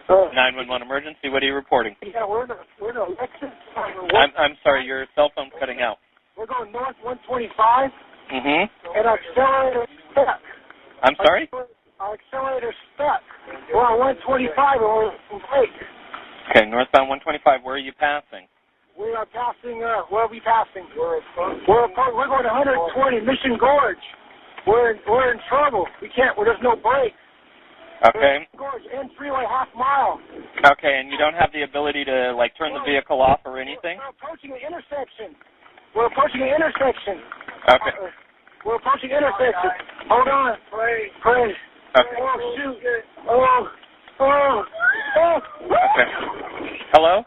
911 emergency. What are you reporting? Yeah, we're in a Lexus. I'm sorry, your cell phone's cutting out. We're going north 125. Mm-hmm. And our accelerator's stuck. I'm sorry? Our accelerator's stuck. We're on 125 and we're in break. Okay, northbound 125. Where are you passing? We are passing, where are we passing? We're going 120, Mission Gorge. We're in trouble. We can't, there's no brakes. Okay. Gorge, and freeway half mile. Okay, and you don't have the ability to, like, turn the vehicle off or anything? We're approaching an intersection. We're approaching an intersection. Okay. We're approaching an intersection. Hold on. Pray. Okay. Oh, shoot. Oh. Okay. Hello?